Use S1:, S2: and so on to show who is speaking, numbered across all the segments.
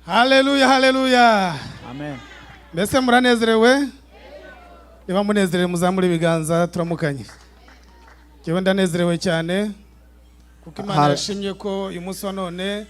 S1: Hallelujah, hallelujah.
S2: Amen.
S1: Mbese muranezerewe? Niba munezerewe muzamure ibiganza turamukanye. Jewe ndanezerewe cyane kuko Imana yashimye ko uyu munsi wa none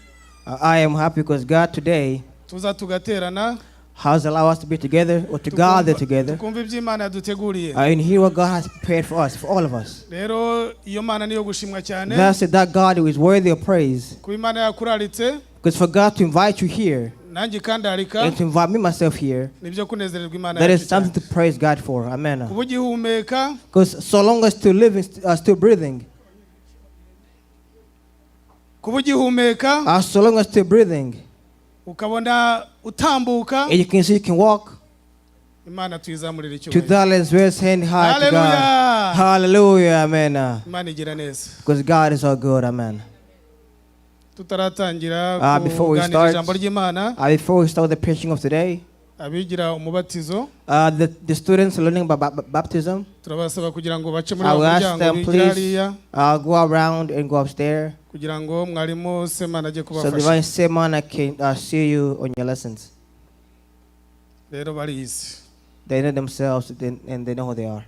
S3: I am happy because God today
S1: tuza tugaterana
S3: has allowed us to be together or to gather together
S1: tukumva ibyo Imana yaduteguriye.
S3: and hear what God has prepared for us, for all of us.
S1: Rero iyo Mana niyo gushimwa cyane.
S3: That's it, that God who is worthy of praise.
S1: Ku Imana yakuraritse
S3: Because for God to invite you here
S1: nanjye kandarika
S3: and to invite me myself here,
S1: nibyo kunezererwa Imana.
S3: that is something to praise God for. Amen.
S1: Kubugihumeka
S3: Because so long as still living, still breathing,
S1: kubugihumeka
S3: so long as still breathing,
S1: ukabona utambuka
S3: and you can see you can walk.
S1: Imana tuyizamurira
S3: To
S1: icyubahiro.
S3: that, let's raise hand high to God.
S1: Hallelujah.
S3: Hallelujah. Amen.
S1: Imana igira neza.
S3: Because God is all good. Amen.
S1: Tutaratangira
S3: Before we
S1: kuganira
S3: start,
S1: ijambo ry'Imana,
S3: before we start the preaching of today,
S1: abigira umubatizo
S3: the students learning about baptism,
S1: turabasaba kugira ngo bace muri
S3: I
S1: uwo
S3: will ask
S1: muryango
S3: them,
S1: bigira hariya
S3: please go around and go upstairs
S1: kugira ngo mwarimu Semana ajye
S3: so
S1: kubafasha.
S3: Divine Semana can see you on your lessons.
S1: Rero barizi.
S3: They know themselves and they know who they are.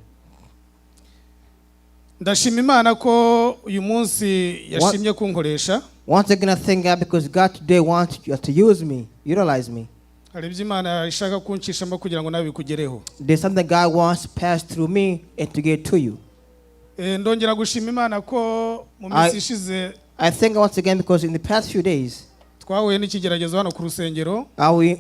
S1: Ndashima Imana ko uyu munsi yashimye kunkoresha.
S3: Once again, I thank God because God today wants to use me, utilize me.
S1: Hari ibyo Imana ishaka kunshishamo kugira ngo nawe bikugereho.
S3: There's something God wants to pass through me and to get to you.
S1: Ndongera gushima Imana ko mu minsi ishize
S3: I thank God once again because in the past few days,
S1: twahuye n'ikigeragezo hano ku rusengero.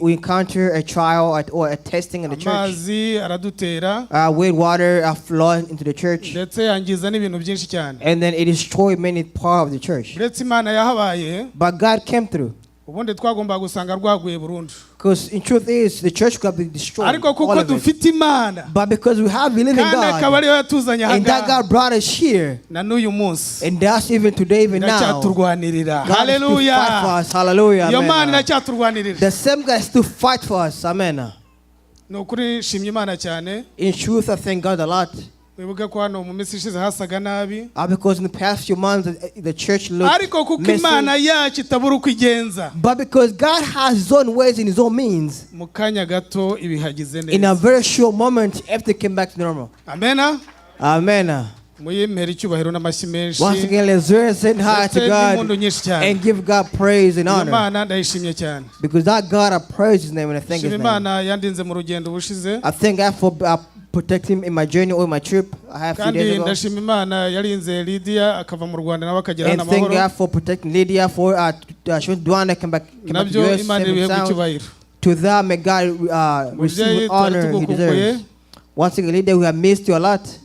S3: we encounter a trial or a testing in the church.
S1: Amazi aradutera.
S3: With water flowing into the church.
S1: Ndetse yangiza n'ibintu byinshi cyane.
S3: And then it destroyed many parts of the church.
S1: Uretse Imana yahabaye.
S3: But God came through.
S1: Ubundi twagomba gusanga rwaguye burundu.
S3: Because in truth is the church could be destroyed.
S1: Ariko kuko dufite Imana.
S3: But because we have a living God.
S1: Kandi akaba ariyo yatuzanye aha
S3: And that God brought us here.
S1: Na n'uyu munsi.
S3: And that's even today, even now.
S1: Iracyaturwanirira.
S3: Hallelujah. Fight for us. Hallelujah.
S1: Iyo Mana iracyaturwanirira.
S3: The same God still fight for us. Amen.
S1: Ni ukuri shimye Imana cyane.
S3: In truth, I thank God a lot.
S1: Wibuke ko hano mu minsi ishize hasaga nabi.
S3: Because in the past few months the church looked
S1: ariko kuko Imana yacu itabura uko igenza.
S3: But because God has his own ways and his own means,
S1: mu kanya gato ibihagize neza.
S3: in a very short moment everything came back to normal.
S1: Amen.
S3: Amen.
S1: Muyimera icyubahiro n'amashyi menshi.
S3: Once again, let's raise it high to God and give God praise and honor.
S1: Imana ndayishimye cyane.
S3: Because that God, I praise his name and I thank his name.
S1: Imana yandinze mu rugendo bushize.
S3: I thank God for protecting me in my journey or my trip. I have few days ago.
S1: Kandi ndashima Imana yarinze Lydia akava mu Rwanda nawe akagera
S3: and thank God for protecting Lydia for showing Duane come back to US sound. To that may God receive honor he deserves. Once again, Lydia, we have missed you a lot.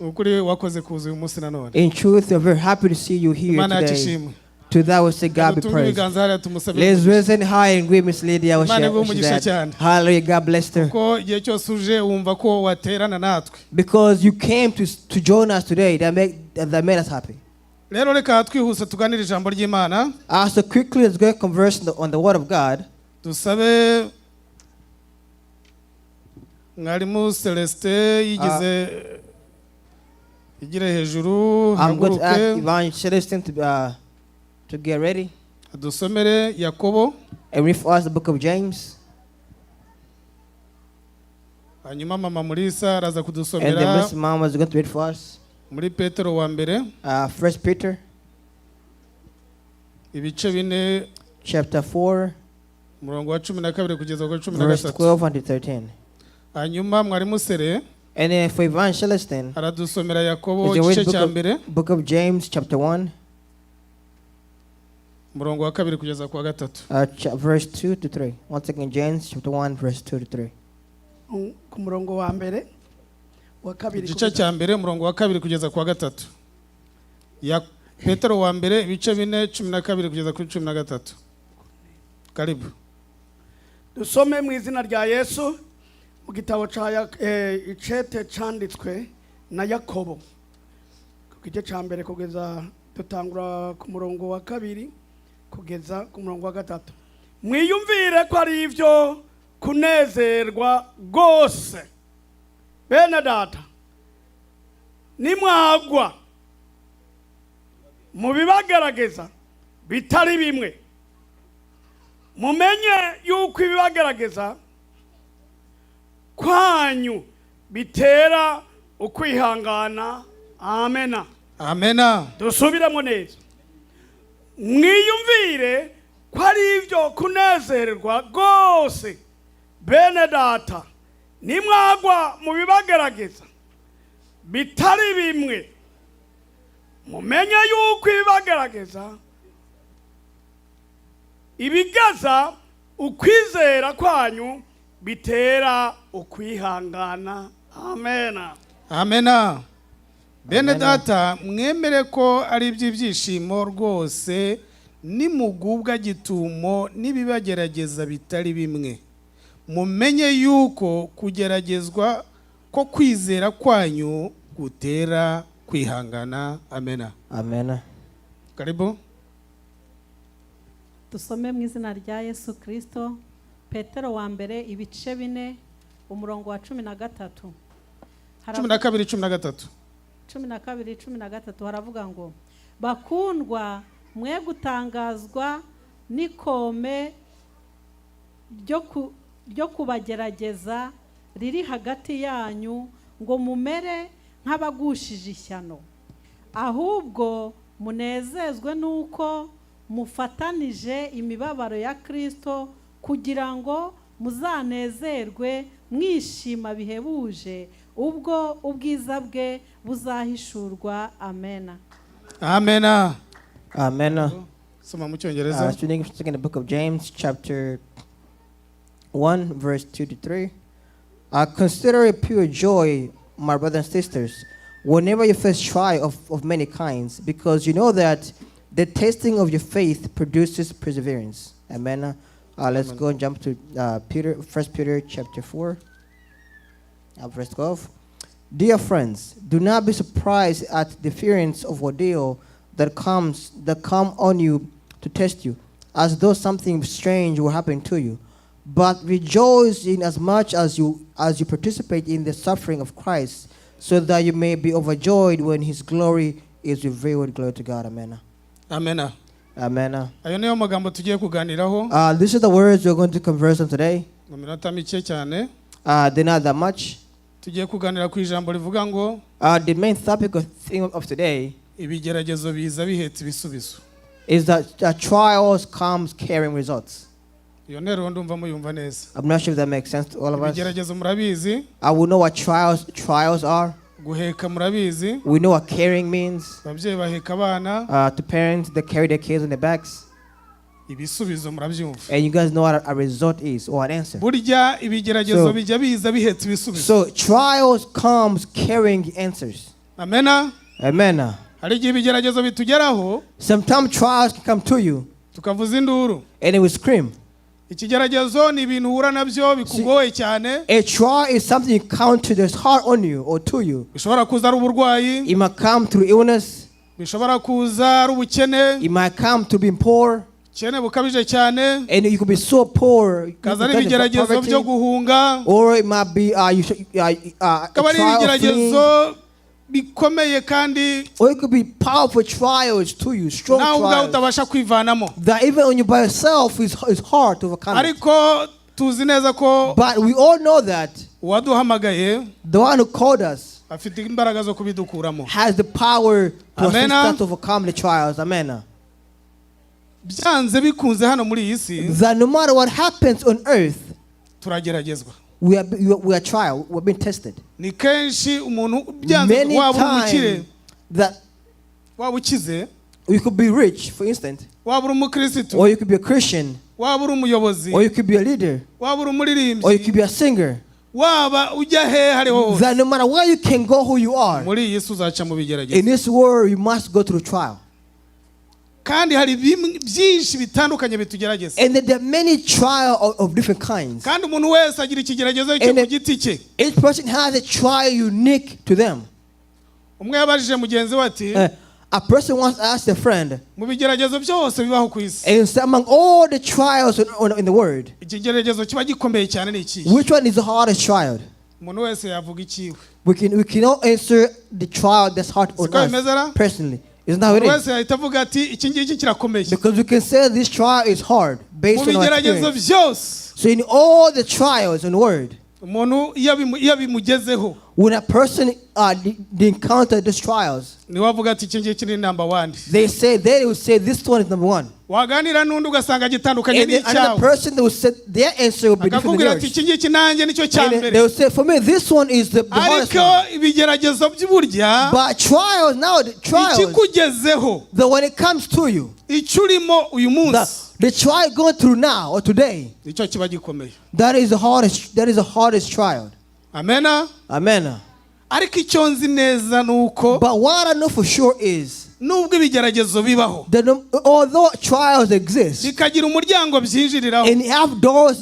S3: In truth, we're very happy to see you here today. To that we say God be praised. Let's raise it high and greet Miss Lydia. Hallelujah, God bless her. Because you came to join us today, that made us happy. So quickly, let's go converse on the word of God.
S1: Mwarimu Celestin yigize igire hejuru
S3: I'm going to ask Ivan Celestin to get ready.
S1: Adusomere Yakobo
S3: and read for us the book of James.
S1: Hanyuma mama Mulisa araza kudusomera.
S3: And then Miss Mama is going to read for us.
S1: Muri Petero wa mbere.
S3: 1 Peter.
S1: Ibice bine.
S3: Chapter 4.
S1: Murongo wa 12 kugeza ku 13.
S3: Verse 12 and 13.
S1: Hanyuma mwarimu Sere.
S3: And then for Ivan Celestin.
S1: Aradusomera Yakobo igice cya mbere.
S3: Book of James chapter 1.
S1: Murongo wa 2 kugeza ku 3.
S3: Verse 2 to 3. Once again, James chapter 1 verse 2 to 3.
S2: Ku murongo wa mbere wa 2
S1: igice cya mbere murongo wa 2 kugeza ku 3. Ya Petero wa mbere ibice bine 12 kugeza ku 13. Karibu.
S2: Dusome mu izina rya Yesu mu gitabo cya icete cyanditswe na Yakobo. Ku gice cya mbere kugeza dutangura ku murongo wa 2 kugeza ku murongo wa 3. Mwiyumvire ko ari ivyo kunezerwa gose bene data nimwagwa mu bibagaragaza bitari bimwe mumenye yuko ibibagerageza kwanyu bitera ukwihangana. Amena.
S1: Amena.
S2: Dusubiremo neza. Mwiyumvire ko ari ibyo kunezererwa rwose bene data nimwagwa mu bibagerageza bitari bimwe. Mumenye yuko ibibagerageza ibigaza ukwizera kwanyu bitera ukwihangana. Amena.
S1: Amena. Bene data mwemere ko ari iby'ibyishimo rwose nimugubwa gitumo nibibagerageza bitari bimwe. Mumenye yuko kugeragezwa ko kwizera kwanyu gutera kwihangana. Amena.
S3: Amen.
S1: Karibu.
S4: Dusome mu izina rya Yesu Kristo. Petero wa mbere ibice 4 umurongo wa 13. 12:13 haravuga ngo bakundwa mwe gutangazwa n'ikome ryo kubagerageza riri hagati yanyu ngo mumere nk'abagushije ishyano, ahubwo munezezwe nuko mufatanije imibabaro ya Kristo kugira ngo muzanezerwe mwishima bihebuje ubwo ubwiza bwe buzahishurwa. Amena.
S3: Amena. Amena.
S1: Soma mu Cyongereza.
S3: Reading in the book of James chapter 1 verse 2 to 3. Consider it pure joy, my brothers and sisters, whenever you face trial of many kinds, because you know that the testing of your faith produces perseverance. Amen. Let's go and jump to 1 Peter chapter 4, verse 12. Dear friends, do not be surprised at the fearings of ordeal that come on you to test you, as though something strange were happening to you. But rejoice in as much as you participate in the suffering of Christ, so that you may be overjoyed when His glory is revealed. Glory to God. Amen.
S1: Amen.
S3: Amen.
S1: Ayo niyo magambo tugiye kuganiraho.
S3: This is the words we're going to converse on today.
S1: Mu minota mike cyane.
S3: They're not that much.
S1: Tugiye kuganira ku ijambo rivuga ngo
S3: the main topic of today
S1: ibigeragezo biza bihetse ibisubizo.
S3: Is that trials comes carrying results.
S1: Iyo ntero ndumva muyumva neza.
S3: I'm not sure if that makes sense to all of us.
S1: Ibigeragezo murabizi.
S3: We know what trials are.
S1: Guheka murabizi.
S3: We know what carrying means.
S1: Ababyeyi baheka abana.
S3: To parents that carry their kids on their backs.
S1: Ibisubizo murabyumva.
S3: And you guys know what a result is or an answer.
S1: Burya ibigeragezo bijya biza bihetse ibisubizo.
S3: So trials comes carrying answers.
S1: Amena.
S3: Amen.
S1: Hari igihe ibigeragezo bitugeraho.
S3: Sometimes trials can come to you.
S1: Tukavuza induru.
S3: And it will scream.
S1: Ikigeragezo ni ibintu uhura nabyo bikugoye cyane.
S3: A trial is something you encounter that's hard on you or to you.
S1: Bishobora kuza ari uburwayi.
S3: It might come through illness.
S1: Bishobora kuza ari ubukene.
S3: It might come to being poor.
S1: Cyane bukabije cyane.
S3: And you could be so poor.
S1: Kaza ari ibigeragezo byo guhunga.
S3: Or it might be
S1: ibigeragezo bikomeye kandi.
S3: Or it could be powerful trials to you, strong trials.
S1: Utabasha kwivanamo.
S3: That even when you by yourself is hard to overcome.
S1: Ariko tuzi neza ko.
S3: But we all know that.
S1: Waduhamagaye.
S3: The one who called us.
S1: Afite imbaraga zo kubidukuramo.
S3: Has the power to assist us to overcome the trials. Amen.
S1: Byanze bikunze hano muri iyi si.
S3: That no matter what happens on earth.
S1: Turageragezwa.
S3: We are trial. We're being tested.
S1: Ni kenshi umuntu byanze waba umukire.
S3: That
S1: waba ukize.
S3: You could be rich, for instance.
S1: Waba uri umukristo.
S3: Or you could be a Christian.
S1: Waba uri umuyobozi.
S3: Or you could be a leader.
S1: Waba uri umuririmbyi.
S3: Or you could be a singer.
S1: Waba ujya he hariho.
S3: That no matter where you can go, who you are.
S1: Muri iyi si uzaca mu bigeragezo.
S3: In this world, you must go through trial.
S1: Kandi hari byinshi bitandukanye bitugerageza.
S3: And there are many trials of different kinds.
S1: Kandi umuntu wese agira ikigeragezo cyo ku giti cye.
S3: Each person has a trial unique to them.
S1: Umwe yabajije mugenzi we ati
S3: a person once asked a friend,
S1: mu bigeragezo byose bibaho ku isi.
S3: And among all the trials in the world,
S1: ikigeragezo kiba gikomeye cyane ni iki?
S3: Which one is the hardest trial?
S1: Umuntu wese yavuga ikiwe.
S3: We cannot answer the trial that's hard on us personally. Isn't that what it is?
S1: Because we can say this trial is hard,
S3: based
S1: mu
S3: on our
S1: bigeragezo
S3: experience.
S1: byose
S3: So in all the trials and word,
S1: umuntu iyo bimugezeho
S3: when a person they encounter these trials,
S1: niwe avuga ati iki ngiki ni number 1.
S3: they will say this one is number 1.
S1: waganira n'undi ugasanga gitandukanye
S3: And then another
S1: n'icyawe
S3: person, they will say their answer will be different than
S1: akakubwira ati
S3: yours.
S1: iki ngiki nanjye nicyo
S3: And then they
S1: cyambere
S3: will say, for me, this one is the hardest
S1: ariko
S3: one.
S1: ibigeragezo by'uburya
S3: But trials, now the trials,
S1: ikikugezeho
S3: that when it comes to you,
S1: icyo urimo uyu munsi
S3: the trial going through now or today,
S1: nicyo kiba gikomeye.
S3: that is the hardest trial.
S1: amena.
S3: Amen.
S1: ariko icyo nzi neza ni uko
S3: But what I know for sure is
S1: nubwo ibigeragezo bibaho
S3: that although trials exist
S1: bikagira umuryango byinjiriraho
S3: and have doors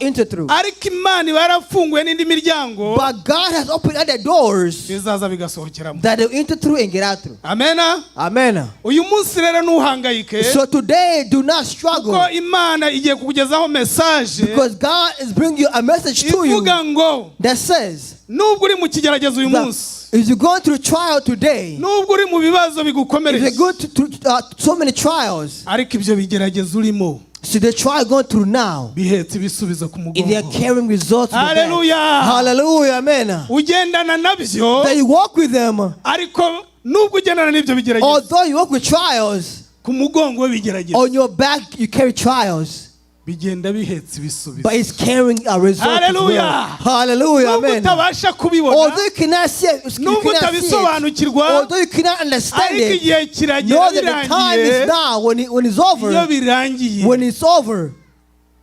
S3: enter through,
S1: ariko imana iba yarafunguye n'indi miryango
S3: but God has opened other doors
S1: bizaza bigasohokeramo.
S3: that they enter through and get out through.
S1: amena.
S3: Amen.
S1: uyu munsi rero ntuhangayike
S3: So today, do not struggle,
S1: kuko imana igiye kukugezaho mesaje
S3: because God is bringing you a message to you
S1: ivuga ngo
S3: that says
S1: nubwo uri mu kigeragezo uyu
S3: that
S1: munsi
S3: if you're going through trial today,
S1: nubwo uri mu bibazo
S3: if
S1: bigukomereje
S3: you're going through so many trials,
S1: ariko ibyo bigeragezo urimo
S3: so the trial going through now,
S1: bihetse ibisubizo ku
S3: and they are
S1: mugongo.
S3: carrying results. to the back.
S1: Hallelujah.
S3: Hallelujah. Amen.
S1: ugendana nabyo
S3: That you walk with them,
S1: ariko nubwo ugendana n'ibyo bigeragezo
S3: although you walk with trials,
S1: ku mugongo w'ibigeragezo
S3: on your back you carry trials,
S1: bigenda bihetse ibisubizo.
S3: but it's carrying a result. as well.
S1: Hallelujah.
S3: Hallelujah.
S1: nubwo
S3: Amen.
S1: utabasha kubibona
S3: Although you cannot see it,
S1: nubwo utabisobanukirwa
S3: although you cannot understand
S1: ariko
S3: it,
S1: igihe kiragera
S3: know that the time
S1: birangiye
S3: is now. When it's
S1: iyo
S3: over,
S1: birangiye
S3: when it's over,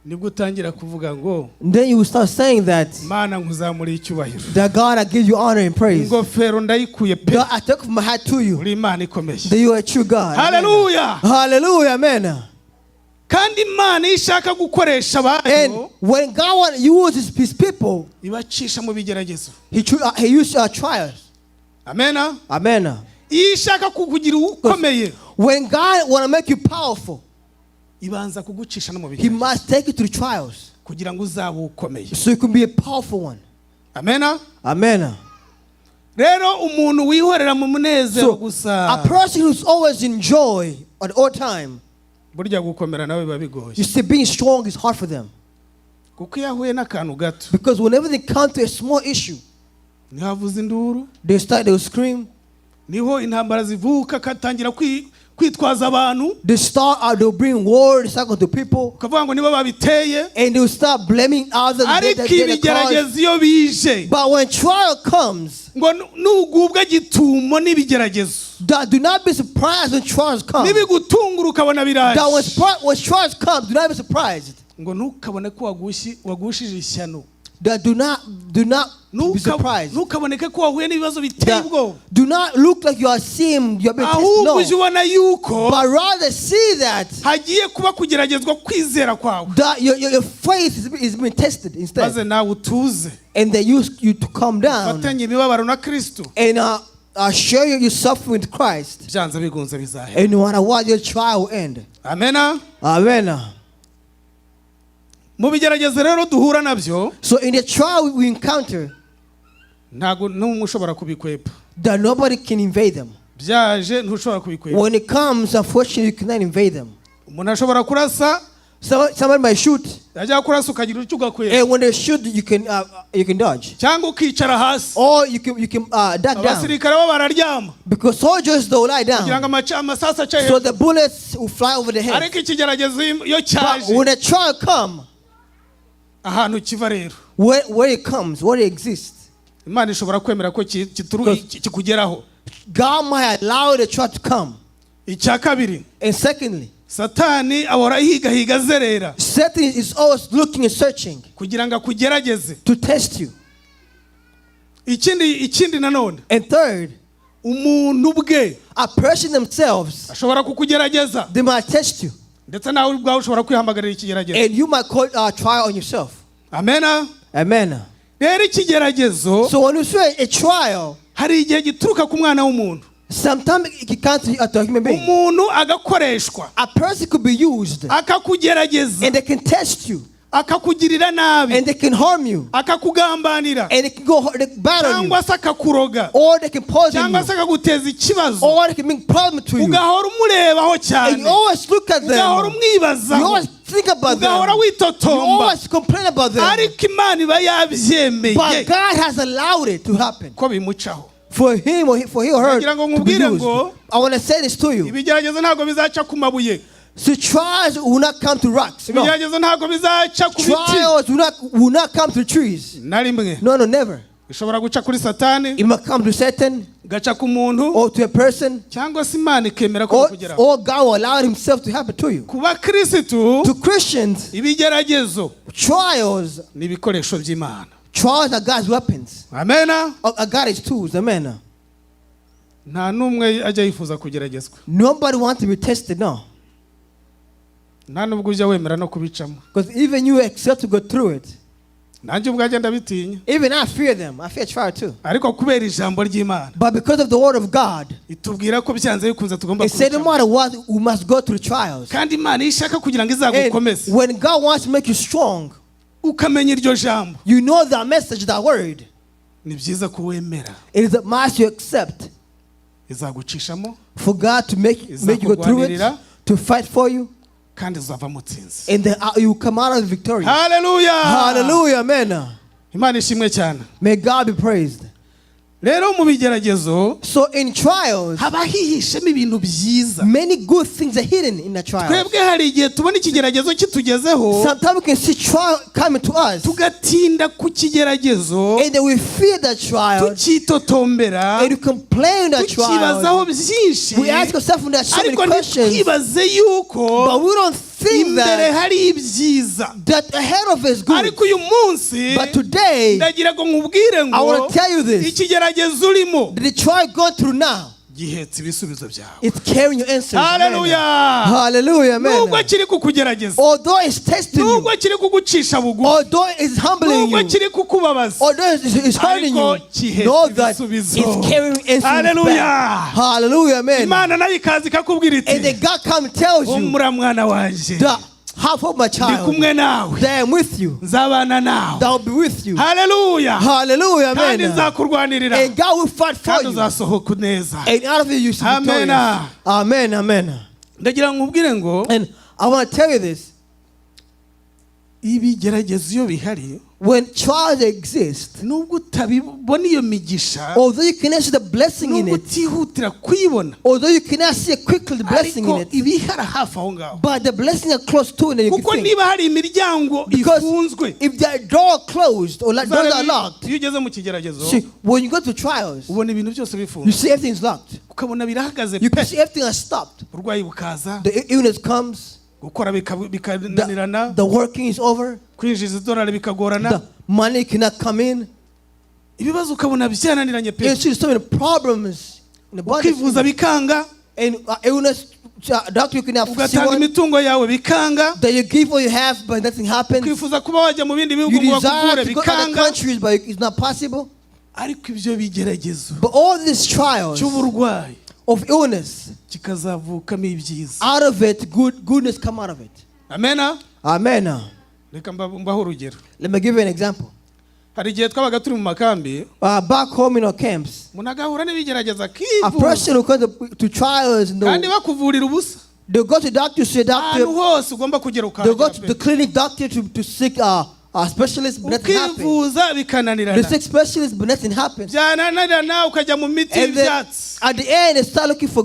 S1: nibwo utangira kuvuga ngo
S3: then you will start saying that
S1: mana nkuzamuriye icyubahiro
S3: God, I give you honor and praise.
S1: ingofero ndayikuye pe
S3: God, I take off my hat to you.
S1: uri imana ikomeye.
S3: That you are a true God. Amen.
S1: Hallelujah.
S3: Hallelujah. Amen.
S1: kandi imana iyo ishaka gukoresha
S3: And
S1: abantu
S3: when God wants to use his people,
S1: ibacisha mu bigeragezo.
S3: he used trials.
S1: amena.
S3: Amen.
S1: iyo ishaka kukugira ukomeye
S3: When God want to make you powerful,
S1: ibanza kugucisha no mu
S3: he
S1: bigeragezo
S3: must take you through trials
S1: kugira ngo uzabe ukomeye.
S3: so you can be a powerful one.
S1: amena.
S3: Amen.
S1: rero umuntu wihorera mu munezero
S3: So,
S1: gusa
S3: a person who's always in joy at all time,
S1: burya gukomera nawe biba bigoye
S3: you see, being strong is hard for them.
S1: kuko iyo ahuye n'akantu gato
S3: Because whenever they come to a small issue,
S1: niho havuza induru,
S3: they will scream,
S1: niho intambara zivuka, akatangira kwitwaza abantu,
S3: they'll bring war, cycle to people,
S1: ukavuga ngo nibo babiteye.
S3: and they'll start blaming others.
S1: ariko ibigeragezo iyo bije
S3: But when trial comes,
S1: ngo nugubwa gitumo n'ibigeragezo
S3: do not be surprised when trials come.
S1: n'ibigutungura ukabona biraje,
S3: That when trials come, do not be surprised.
S1: ngo ntukabone ko wagushije ishyano,
S3: That do not be surprised.
S1: ntukaboneke ko wahuye n'ibibazo biteye ubwoba,
S3: Do not look like you are seeing you are being tested.
S1: ahubwo
S3: No.
S1: uje ubona yuko
S3: But rather see that
S1: hagiye kuba kugeragezwa kwizera kwawe,
S3: your faith is being tested instead.
S1: maze nawe utuze
S3: And they use you to calm down
S1: fatanye imibabaro na Kristo,
S3: and share your suffering with Christ.
S1: byanze bigunze bizahera.
S3: And no matter what, your trial will end.
S1: amena.
S3: Amen.
S1: mu bigeragezo rero duhura nabyo
S3: So in the trial we encounter,
S1: ntabwo n'umwe ushobora kubikwepa,
S3: that nobody can invade them.
S1: byaje ntushobora kubikwepa.
S3: When it comes, unfortunately, you cannot invade them.
S1: umuntu ashobora kurasa,
S3: Somebody might shoot,
S1: yajya kurasa ukagira icyo ugakwera,
S3: and when they shoot, you can dodge,
S1: cyangwa ukicara hasi,
S3: or you can duck down.
S1: abasirikare bo bararyama
S3: Because soldiers, they will lie
S1: kugira ngo
S3: down,
S1: amasasu ace
S3: so
S1: hejuru,
S3: the bullets will fly over the head.
S1: ariko ikigeragezo iyo
S3: But
S1: cyaje
S3: when the trial comes,
S1: ahantu kiva rero,
S3: where it comes, where it exists,
S1: imana ishobora kwemera ko kikugeraho.
S3: God might allow the trial to come.
S1: icya kabiri,
S3: And secondly,
S1: satani ahora ahigahiga azerera
S3: Satan is always looking and searching
S1: kugira ngo akugerageze.
S3: to test you.
S1: ikindi nanone,
S3: And third,
S1: umuntu bwe
S3: a person themselves,
S1: ashobora kukugerageza,
S3: they might test you,
S1: ndetse nawe ubwawe ushobora kwihamagarira ikigeragezo.
S3: and you might call a trial on yourself.
S1: amena.
S3: Amen.
S1: rero ikigeragezo
S3: So when you say a trial,
S1: hari igihe gituruka ku mwana w'umuntu,
S3: sometimes it can't be a human being.
S1: umuntu agakoreshwa,
S3: A person could be used,
S1: akakugerageza,
S3: and they can test you,
S1: akakugirira nabi,
S3: and they can harm you,
S1: akakugambanira,
S3: and they can they battle you,
S1: cyangwa se akakuroga,
S3: or they can poison
S1: cyangwa se
S3: you,
S1: akaguteza ikibazo,
S3: or they can bring problem to you.
S1: ugahora umurebaho
S3: And
S1: cyane,
S3: you always look at
S1: ugahora
S3: them. You
S1: umwibazaho,
S3: always think about them.
S1: ugahora
S3: You
S1: witotomba
S3: always complain about them.
S1: ariko Imana iba
S3: But
S1: yabyemeye
S3: God has allowed it to happen.
S1: ko bimucaho.
S3: For him or her
S1: Nagira ngo
S3: to be
S1: nkubwire
S3: used.
S1: ngo
S3: I want to say this to you.
S1: ibigeragezo ntabwo bizaca ku mabuye,
S3: So trials will not come to rocks. No.
S1: ibigeragezo ntabwo bizaca ku biti
S3: Trials will not come to trees.
S1: na rimwe.
S3: No, never.
S1: Bishobora guca kuri Satani,
S3: It might come to Satan
S1: gaca ku muntu,
S3: or to a person,
S1: cyangwa se Imana ikemera ko bikugeraho.
S3: or God will allow himself to happen to you.
S1: Ku bakirisitu
S3: To Christians,
S1: ibigeragezo
S3: trials
S1: ni ibikoresho by'Imana.
S3: are God's weapons.
S1: Amena.
S3: Are God's tools. Amen.
S1: Nta n'umwe ajya yifuza kugeragezwa,
S3: Nobody wants to be tested, no.
S1: nta n'ubwo ujya wemera no kubicamo.
S3: Because even you accept to go through it.
S1: Nanjye ubwanjye ndabitinya,
S3: Even I fear them. I fear trial too.
S1: ariko kubera ijambo ry'Imana
S3: But because of the word of God,
S1: itubwira ko byanze bikunze tugomba
S3: it said no
S1: kubicamo.
S3: matter what, we must go through trials.
S1: Kandi Imana iyo ishaka kugira ngo
S3: And
S1: izagukomeze
S3: when God wants to make you strong,
S1: ukamenya iryo jambo,
S3: you know that message, that word.
S1: ni byiza kuwemera.
S3: It is a must you accept
S1: Izagucishamo
S3: for God to make you go through it, to fight for you,
S1: kandi uzava mutsinzi.
S3: and then you come out of victorious.
S1: Haleluya.
S3: Hallelujah, amen.
S1: Imana ishimwe cyane.
S3: May God be praised.
S1: Rero mu bigeragezo
S3: So in trials,
S1: haba hihishemo ibintu byiza.
S3: many good things are hidden in the trials.
S1: Twebwe hari igihe tubona ikigeragezo kitugezeho
S3: Sometimes we can see trial coming to us,
S1: tugatinda ku kigeragezo,
S3: and then we fear the trial,
S1: tukitotombera,
S3: and we complain the
S1: tukibazaho
S3: trial.
S1: byinshi,
S3: We ask ourselves so many
S1: ariko
S3: questions,
S1: ntitwibaze yuko
S3: but we don't think
S1: imbere
S3: that
S1: hari ibyiza.
S3: ahead of us is good.
S1: Ariko uyu munsi
S3: But today,
S1: ndagira ngo nkubwire
S3: I
S1: ngo
S3: want to tell you this.
S1: ikigeragezo urimo
S3: The trial going through now,
S1: gihetse ibisubizo byawe.
S3: it's carrying your answers.
S1: Haleluya.
S3: Hallelujah,
S1: Nubwo
S3: amen.
S1: kiri kukugerageza,
S3: Although it's testing you,
S1: nubwo kiri kugucisha bugufi,
S3: although it's humbling
S1: nubwo
S3: you,
S1: kiri kukubabaza,
S3: although it's hurting
S1: ariko
S3: you,
S1: gihetse
S3: know that
S1: ibisubizo.
S3: it's carrying answers
S1: Haleluya.
S3: back. Hallelujah, amen.
S1: Imana nayo ikaza ikakubwira
S3: And
S1: iti,
S3: then God comes and tells you
S1: humura mwana wanjye,
S3: that half of my
S1: ndi
S3: child,
S1: kumwe nawe,
S3: that I am with you,
S1: nzabana nawe.
S3: that will be with you.
S1: Haleluya.
S3: Hallelujah,
S1: Kandi
S3: amen.
S1: nzakurwanirira,
S3: And God will fight for
S1: kandi
S3: you.
S1: uzasohoka neza.
S3: And out of it you shall be
S1: Amen.
S3: victorious. Amen, amen.
S1: Ndagira ngo nkubwire ngo
S3: And I want to tell you this.
S1: ibigeragezo iyo bihari,
S3: When trials exist,
S1: nubwo utabibona iyo migisha,
S3: although you cannot see the blessing in
S1: nubwo
S3: it,
S1: utihutira kuyibona,
S3: although you cannot see quickly the blessing in
S1: ariko
S3: it,
S1: ibihara hafi aho ngaho.
S3: but the blessing are close to it, and you
S1: Kuko
S3: can see.
S1: niba hari imiryango
S3: Because
S1: ifunzwe,
S3: if the door closed or doors are locked,
S1: iyo ugeze mu kigeragezo
S3: see, when you go to trials,
S1: ubona ibintu byose
S3: you
S1: bifunze,
S3: see everything's locked.
S1: ukabona birahagaze
S3: You
S1: pe,
S3: can see everything has stopped.
S1: uburwayi bukaza,
S3: The illness comes,
S1: gukora bikananirana,
S3: the working is over,
S1: kwinjiza idolari bikagorana,
S3: the money cannot come in.
S1: ibibazo ukabona byananiranye pe,
S3: You see so many problems in the body.
S1: ukivuza bikanga,
S3: And illness, doctor, you cannot see
S1: ugatanga
S3: one.
S1: imitungo yawe bikanga,
S3: That you give what you have, but nothing happens.
S1: ukifuza kuba wajya mu bindi bihugu
S3: You
S1: ngo
S3: desire
S1: bakuvure
S3: to go to other
S1: bikanga,
S3: countries, but it's not possible.
S1: ariko ibyo bigeragezo
S3: But all these trials
S1: cy'uburwayi
S3: of illness,
S1: kikazavukamo ibyiza.
S3: out of it, goodness come out of it.
S1: Amena.
S3: Amen.
S1: Reka mbaho urugero.
S3: Let me give you an example.
S1: Hari igihe twabaga turi mu makambi,
S3: Back home in our camps,
S1: umuntu agahura n'ibigerageza
S3: a
S1: akivuza,
S3: person who comes to trials, and
S1: kandi bakuvurira ubusa.
S3: they'll go to doctor, say
S1: Ahantu
S3: doctor,
S1: hose ugomba kugera
S3: they'll go to
S1: ukahagera
S3: the
S1: pe,
S3: clinic doctor to seek a specialist, but nothing happens.
S1: ukivuza
S3: They
S1: bikananirana,
S3: seek specialist, but nothing happens.
S1: byananirana ukajya mu miti
S3: And then
S1: y'ibyatsi,
S3: at the end, they start looking for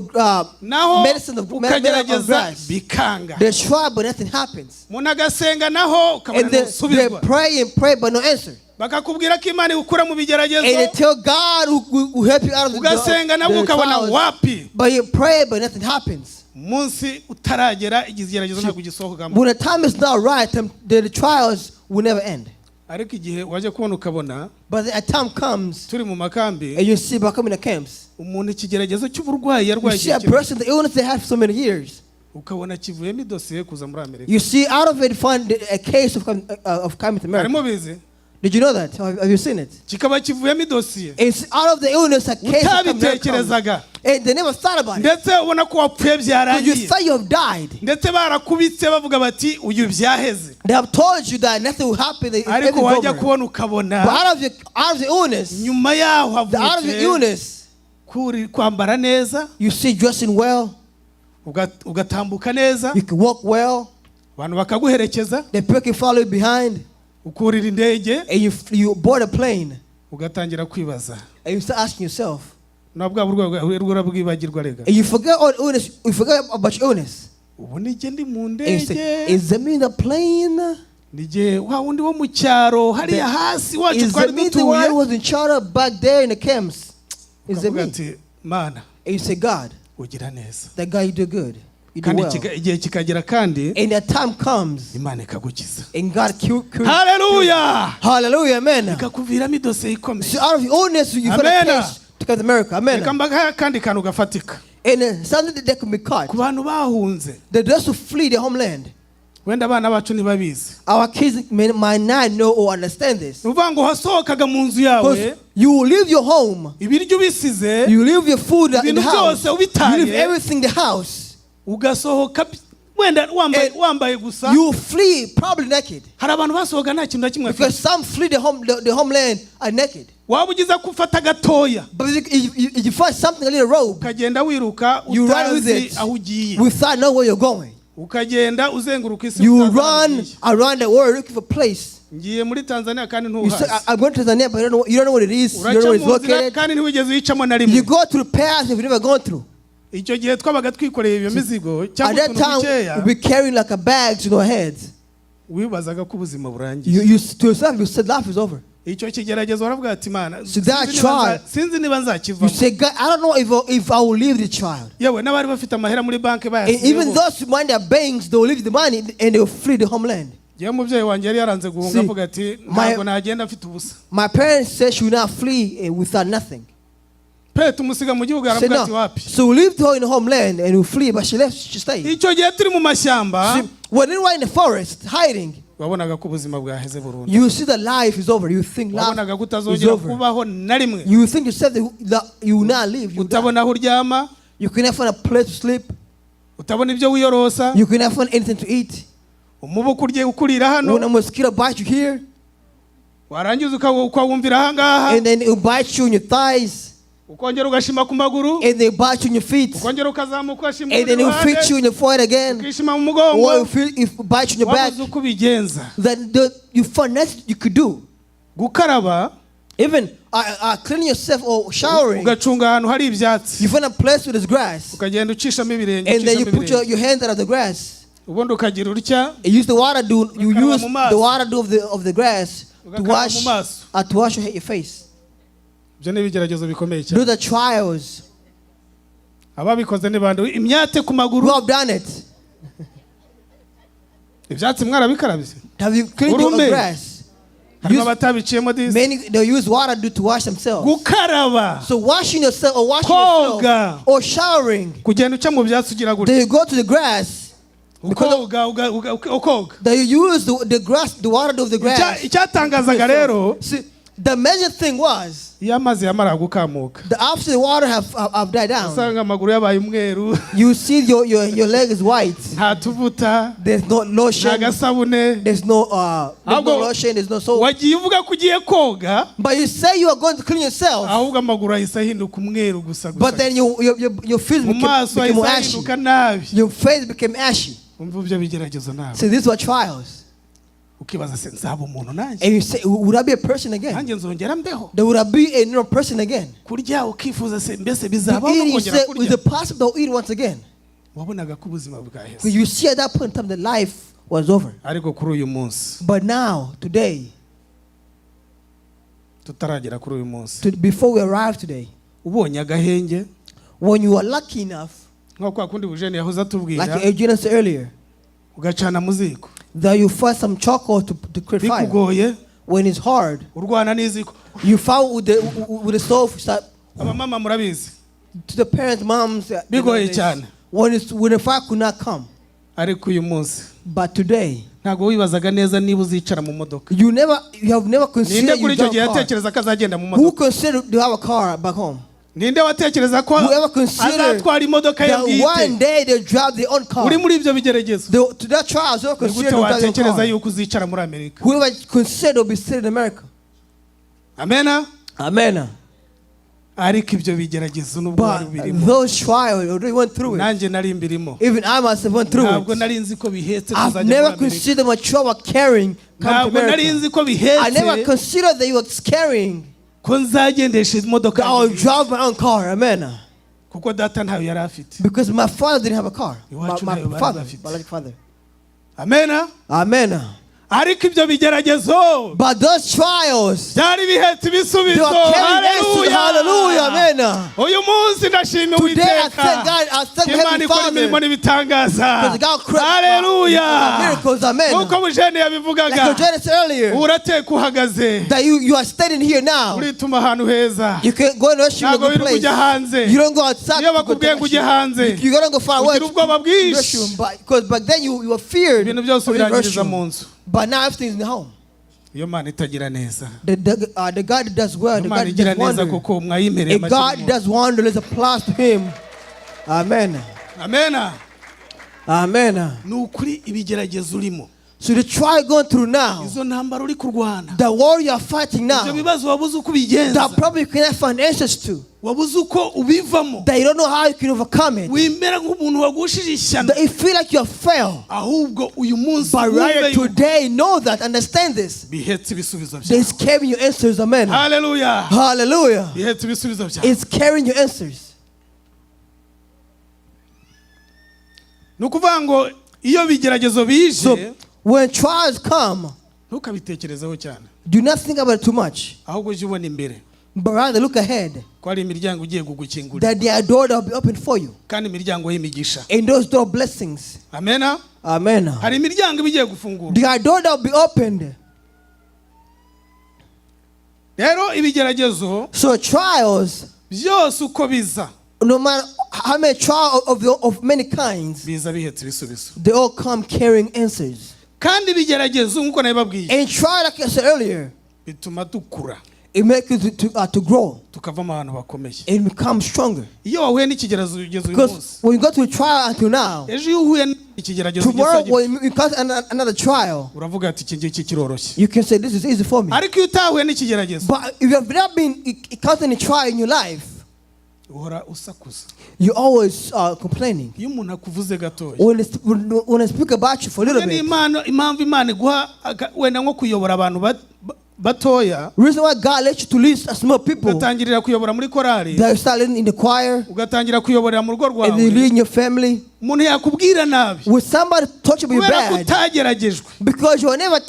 S1: naho
S3: medicine of
S1: ukagerageza
S3: grass.
S1: bikanga,
S3: They try, but nothing happens.
S1: umuntu agasenga naho ukabona
S3: And they
S1: ntusubizwa,
S3: pray and pray, but no answer.
S1: bakakubwira ko Imana igukura mu
S3: And they
S1: bigeragezo,
S3: tell God who help you out of
S1: ugasenga nabwo
S3: the
S1: ukabona
S3: trials.
S1: wapi,
S3: But you pray, but nothing happens.
S1: umunsi utaragera igeragezo ntabwo gisohokamo.
S3: When the time is not right, the trials will never end.
S1: Ariko igihe wajya kubona ukabona
S3: But a time comes,
S1: turi mu makambi,
S3: and you see back in the camps,
S1: umuntu ikigeragezo cy'uburwayi
S3: you
S1: yarwaye
S3: see a
S1: igihe
S3: person, the illness they have for so many years.
S1: ukabona kivuyemo idosiye kuza muri Amerika.
S3: You see out of it, find a case of coming to America.
S1: Harimo bizi,
S3: Did you know that? Have you seen it?
S1: kikaba kivuyemo idosiye
S3: It's out of the illness, a case of coming to America.
S1: utabitekerezaga,
S3: And they never thought about it.
S1: ndetse ubona ko wapfuye
S3: So you
S1: byarangiye,
S3: thought you have died.
S1: ndetse barakubitse bavuga bati uyu byaheze,
S3: They have told you that nothing will happen.
S1: ariko
S3: Everything's
S1: wajya
S3: over.
S1: kubona ukabona
S3: But out of the illness,
S1: nyuma yaho
S3: out of the
S1: havutse
S3: illness,
S1: kwambara neza,
S3: you see dressing well,
S1: ugatambuka neza,
S3: you can walk well,
S1: abantu bakaguherekeza,
S3: The people can follow you behind,
S1: ukurira indege,
S3: and you board a plane,
S1: ugatangira kwibaza.
S3: and you start asking yourself,
S1: Na bwa burwayi bwibagirwa rega.
S3: and you forget all illness. You forget about your illness.
S1: Ubu nige ndi mu
S3: And you say,
S1: ndege.
S3: is it me in the plane?
S1: Nije wa wundi wo mu cyaro hariya hasi wacu
S3: Is
S1: twari
S3: it me the one who
S1: dutuye.
S3: was in charter back there in the camps? Is it
S1: Ukavuga
S3: me?
S1: ati Mana
S3: And you say, God,
S1: ugira neza.
S3: that God, you do good. You do
S1: Kandi
S3: well.
S1: igihe kikagera kandi
S3: And the time comes,
S1: Imana ikagukiza.
S3: and God
S1: Hallelujah.
S3: Hallelujah, amen.
S1: Ikakuviramo idose ikomeye.
S3: So out of your illness, you find a
S1: Amen.
S3: place to come to America. Amen.
S1: Reka mbaga kandi kantu gafatika.
S3: And something that can be caught.
S1: Ku bantu bahunze.
S3: They just to flee their homeland.
S1: Wenda abana bacu ntibabizi.
S3: Our kids might not know or understand this.
S1: Uvuga ngo hasohokaga mu nzu
S3: Because
S1: yawe,
S3: you will leave your home,
S1: ibiryo ubisize,
S3: you leave your food in
S1: ibintu
S3: the house,
S1: byose
S3: you
S1: ubitaye,
S3: leave everything in the house.
S1: ugasohoka wenda wambaye gusa.
S3: You flee probably naked.
S1: Hari abantu basohoka nta kintu na kimwe
S3: Because
S1: afite.
S3: some flee the homeland are naked.
S1: Waba ugize kufata gatoya,
S3: But if you find something, a little robe,
S1: ukagenda wiruka
S3: you run with
S1: utazi
S3: it
S1: aho ugiye.
S3: without knowing where you're going.
S1: Ukagenda uzenguruka isi.
S3: You
S1: utazi aho
S3: run
S1: ugiye.
S3: around the world looking for a place.
S1: Ngiye muri Tanzania kandi
S3: You say,
S1: ntuhazi.
S3: I'm going to Tanzania, but you don't know what it is. You don't know
S1: Uraca
S3: where it's
S1: mu nzira
S3: located.
S1: kandi ntiwigeze uyicamo na
S3: You
S1: rimwe.
S3: go to the path you've never gone through.
S1: Icyo gihe twabaga twikoreye iyo mizigo
S3: At
S1: cyangwa
S3: that
S1: utuntu
S3: time,
S1: dukeya,
S3: we'll be carrying like a bags in our heads.
S1: wibazaga ko ubuzima burangiye.
S3: To yourself, you said life is over.
S1: Icyo kigeragezo waravuga ati Mana,
S3: So that
S1: sinzi niba
S3: You
S1: nzakivamo.
S3: say, God, I don't know if I will leave the child.
S1: Yewe n'abari bafite amahera muri banki
S3: And even
S1: bayasizeho.
S3: those who mind their banks, they will leave the money and they will flee the homeland.
S1: Yewe umubyeyi wanjye yari yaranze guhunga
S3: See,
S1: avuga ati ntabwo nagenda afite ubusa.
S3: My parents said she will not flee without nothing.
S1: Pe tumusiga mu gihugu
S3: Said
S1: aravuga ati
S3: no.
S1: wapi.
S3: So we lived her in the homeland and we flee, but she left, she stayed.
S1: Icyo gihe turi mu mashyamba,
S3: See, when they were in the forest hiding,
S1: wabonaga ko ubuzima bwaheze burundu.
S3: you see that life is over. You think life
S1: Wabonaga ko
S3: is
S1: utazongera
S3: over.
S1: kubaho na rimwe.
S3: You think yourself that you will not live. You die.
S1: Utabona aho uryama,
S3: You cannot find a place to sleep.
S1: utabona ibyo wiyorosa,
S3: You cannot find anything to eat.
S1: umubu ukurye ukurira
S3: When a
S1: hano,
S3: mosquito bites you here,
S1: warangiza ukawumvira aha ngaha,
S3: and then it will bite you in your thighs,
S1: ukongera ugashima ku maguru,
S3: and they bite you in your feet,
S1: ukongera ukazamuka ugashima
S3: and then it will fit
S1: iruhande,
S3: you in your forehead again,
S1: ukishima mu
S3: or
S1: mugongo,
S3: if it bites you in your back.
S1: wabuze uko ubigenza.
S3: Then you find nothing you could do.
S1: Gukaraba,
S3: Even cleaning yourself or showering,
S1: ugacunga ahantu hari ibyatsi,
S3: you find a place where there's grass,
S1: ukagenda ucishamo ibirenge,
S3: and then you
S1: ucishamo
S3: put
S1: ibirenge.
S3: your hands out of the grass.
S1: Ubundi ukagira utya,
S3: You use the water do. You
S1: Ugakaraba
S3: use
S1: mu maso.
S3: the water do of the grass to
S1: Ugakaraba
S3: wash
S1: mu maso.
S3: to wash your face.
S1: ibyo ni ibigeragezo bikomeye
S3: Do
S1: cyane.
S3: the trials.
S1: Ababikoze ni bande, imyate ku
S3: Who
S1: maguru,
S3: have done it?
S1: ibyatsi mwarabikarabye.
S3: Have you cleaned your
S1: Urume.
S3: grass?
S1: Harimo
S3: Use-
S1: abatabiciyemo disi.
S3: Many they use water do to wash themselves.
S1: Gukaraba,
S3: So washing yourself or washing
S1: Koga.
S3: yourself or showering,
S1: kugenda uca mu byatsi ugira gutya,
S3: then you go to the grass.
S1: ukoga.
S3: That you use the grass, the water of the grass.
S1: Icyatangazaga rero,
S3: See, the major thing was
S1: iyo amazi yamara gukamuka,
S3: that after the water have died down,
S1: usanga amaguru yabaye umweru,
S3: you see your leg is white.
S1: nta tuvuta,
S3: There's no
S1: nta
S3: lotion.
S1: gasabune.
S3: There's no
S1: Ahubwo
S3: lotion. There's no soap.
S1: wagiye uvuga ko ugiye koga,
S3: But you say you are going to clean yourself,
S1: ahubwo amaguru ahise ahinduka umweru gusa
S3: but
S1: gusa.
S3: then your face
S1: Mu maso
S3: became
S1: ahise
S3: ashy.
S1: ahinduka nabi.
S3: Your face became ashy.
S1: Umva ibyo bigeragezo nawe,
S3: So these were trials.
S1: ukibaza se nzaba umuntu nanjye,
S3: And you say, would I be a person again?
S1: nanjye nzongera mbeho.
S3: Then would I be a new person again?
S1: Kurya ukifuza se mbese
S3: To
S1: bizabaho
S3: eat,
S1: no
S3: you
S1: kongera
S3: say, is
S1: kurya.
S3: it possible to eat once again?
S1: Wabonaga ko ubuzima bwaheze.
S3: Because you see at that point in time that life was over.
S1: Ariko kuri uyu munsi,
S3: But now, today,
S1: tutaragera kuri uyu munsi,
S3: before we arrive today,
S1: ubonye agahenge,
S3: when you are lucky enough,
S1: nko kwa kundi Bujeni yahoze atubwira,
S3: like Eugene said earlier,
S1: ugacana mu ziko,
S3: that you find some charcoal to create fire.
S1: bikugoye
S3: When it's hard,
S1: urwana n'iziko.
S3: you found with the stove, you start
S1: Abamama murabizi,
S3: to the parents, moms.
S1: bigoye cyane.
S3: When the fire could not come.
S1: Ariko uyu munsi
S3: But today,
S1: ntabwo wibazaga neza niba uzicara mu modoka.
S3: you have never
S1: Ninde
S3: considered
S1: kuri
S3: you
S1: icyo gihe
S3: drive a car.
S1: yatekereza ko azagenda mu
S3: Who
S1: modoka?
S3: considered to have a car back home?
S1: Ninde watekereza ko
S3: Whoever considered
S1: azatwara imodoka ye
S3: that one
S1: bwite?
S3: day they drive their own car.
S1: Uri muri ibyo bigeragezo,
S3: To that trials, whoever
S1: ni gute
S3: considered to drive their
S1: watekereza
S3: car.
S1: yuko uzicara muri Amerika?
S3: Whoever considered to be sitting in America.
S1: Amena.
S3: Amen.
S1: ariko ibyo bigeragezo nubwo wari
S3: But
S1: birimo
S3: those trials, you already went through it.
S1: nanjye nari mbirimo
S3: Even I myself went through
S1: ntabwo
S3: it.
S1: nari nzi ko bihetse
S3: I've
S1: kuzajya
S3: never
S1: muri Amerika
S3: considered my trouble carrying come to
S1: ntabwo nari
S3: America.
S1: nzi ko
S3: I never
S1: bihetse
S3: considered that you were carrying.
S1: ko nzagendesha imodoka
S3: I will
S1: yanjye.
S3: drive my own car. Amen.
S1: kuko data ntayo yari afite
S3: Because my father didn't have a car.
S1: Iwacu
S3: My
S1: nayo bari
S3: father,
S1: bafite.
S3: biological father.
S1: amena
S3: Amen.
S1: ariko ibyo bigeragezo
S3: But those trials,
S1: byari bihetse
S3: they
S1: ibisubizo
S3: were carrying answers. Hallelujah. Amen.
S1: uyu munsi ndashima
S3: Today I
S1: uwiteka
S3: thank God, I thank
S1: imana
S3: Heavenly
S1: ikora imirimo
S3: Father.
S1: n'ibitangaza
S3: Because God created
S1: haleluya
S3: miracles. Amen.
S1: nk'uko bujene
S3: Like
S1: yabivugaga
S3: you said earlier,
S1: urateka uhagaze
S3: that you are standing here now.
S1: urituma ahantu heza
S3: You can go and worship in a
S1: ntabwo
S3: good
S1: biri
S3: place.
S1: kujya hanze
S3: You don't go outside.
S1: iyo
S3: to go to
S1: bakubwiye ngo ujye
S3: worship.
S1: hanze
S3: You don't go far away.
S1: ugira ubwoba bwinshi
S3: Worship. Because back then you were feared.
S1: ibintu byose
S3: of
S1: ubirangiriza
S3: worship.
S1: mu nzu
S3: But now everything's in the home.
S1: iyo mana itagira neza
S3: The God that does well, the
S1: imana
S3: God that
S1: igira
S3: does
S1: neza
S3: wonder.
S1: kuko mwayimereye
S3: A God
S1: amashyiramo
S3: does wonder. There's applause to Him. Amen.
S1: amena
S3: Amen.
S1: ni ukuri ibigeragezo urimo
S3: So the trial going through now,
S1: izo ntambara uri kurwana
S3: the war you are fighting
S1: ibyo
S3: now,
S1: bibazo wabuze uko ubigenza
S3: that probably you cannot find answers to,
S1: wabuze uko ubivamo
S3: that you don't know how you can overcome it,
S1: wimera nk'umuntu wagushije ishyano
S3: that you feel like you have failed.
S1: ahubwo uyu munsi
S3: But
S1: wumve
S3: rather
S1: yuko
S3: today, know that, understand this.
S1: bihetse ibisubizo
S3: That it's
S1: byawe
S3: carrying your answers. Amen.
S1: haleluya
S3: Hallelujah.
S1: bihetse ibisubizo byawe
S3: It's carrying your answers.
S1: ni ukuvuga ngo iyo bigeragezo
S3: So
S1: bije
S3: when trials come,
S1: ntukabitekerezeho cyane
S3: do not think about it too much,
S1: ahubwo ujye ubona imbere
S3: but rather look ahead.
S1: ko hari imiryango igiye kugukingurira
S3: That there are doors that will be open for you.
S1: kandi imiryango y'imigisha
S3: And those door blessings.
S1: amena
S3: Amen.
S1: hari imiryango iba igiye gufungura
S3: There are doors that will be opened.
S1: rero ibigeragezo
S3: So trials,
S1: byose uko biza
S3: no matter how many trials of many kinds,
S1: biza bihetse ibisubizo
S3: they all come carrying answers.
S1: kandi ibigeragezo nk'uko nabibabwiye
S3: And trial, like I said earlier,
S1: bituma dukura
S3: it makes you to grow
S1: tukavamo abantu bakomeye
S3: and become stronger.
S1: iyo wahuye n'ikigeragezo ugeze uyu
S3: Because
S1: munsi
S3: when you go through trial until now,
S1: ejo iyo uhuye n'ikigeragezo
S3: tomorrow
S1: ugeze
S3: when you come to another trial,
S1: uravuga ati iki ngiki kiroroshye
S3: you can say this is easy for me.
S1: ariko iyo utahuye n'ikigeragezo
S3: But if you have not been encountering a trial in your life,
S1: uhora usakuza
S3: you're always complaining.
S1: iyo umuntu akuvuze gatoya
S3: When I speak about you for a little
S1: ni
S3: bit,
S1: impamvu imana iguha wenda nko kuyobora abantu batoya
S3: reason why God lets you to lead small people,
S1: ugatangirira kuyobora muri korari
S3: that you start leading in the choir,
S1: ugatangira kuyoborera mu rugo
S3: and
S1: rwawe
S3: you lead in your family,
S1: umuntu yakubwira nabi
S3: when somebody touch you
S1: kubera ko
S3: bad,
S1: utageragejwe
S3: because you were never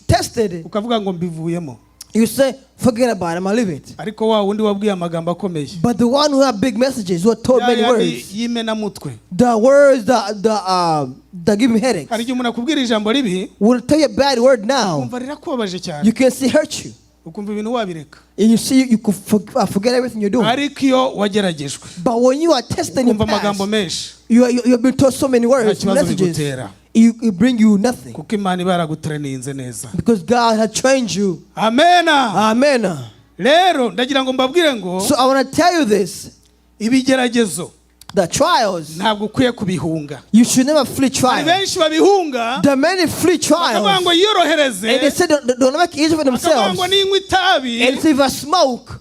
S3: tested,
S1: ukavuga ngo mbivuyemo
S3: you say, forget about it, I'm gonna leave it.
S1: ariko wa wundi wabwiye amagambo akomeye
S3: But the one who have big messages, who have told many words,
S1: y'imenamutwe
S3: the words that give me headaches,
S1: hari igihe umuntu akubwira ijambo ribi
S3: will tell you a bad word now,
S1: ukumva rirakubabaje cyane
S3: you can see hurt you.
S1: ukumva ibintu wabireka
S3: And you see, you could forget everything you're doing.
S1: ariko iyo wageragejwe
S3: But when you are tested in
S1: ukumva
S3: the
S1: amagambo
S3: past,
S1: menshi
S3: you have been told so many
S1: nta
S3: words,
S1: kibazo
S3: messages,
S1: bigutera
S3: it bring you nothing.
S1: kuko imana iba yaraguteraniye neza
S3: Because God had trained you.
S1: amena
S3: Amen.
S1: rero ndagira ngo mbabwire ngo
S3: So I want to tell you this.
S1: ibigeragezo
S3: The trials,
S1: ntabwo ukwiye kubihunga
S3: you should never flee
S1: hari
S3: trials.
S1: benshi babihunga
S3: The many flee
S1: bakavuga
S3: trials.
S1: ngo yiyorohereze
S3: And they say don't make it easy for
S1: bakavuga
S3: themselves.
S1: ngo ninywa itabi
S3: And say if I smoke,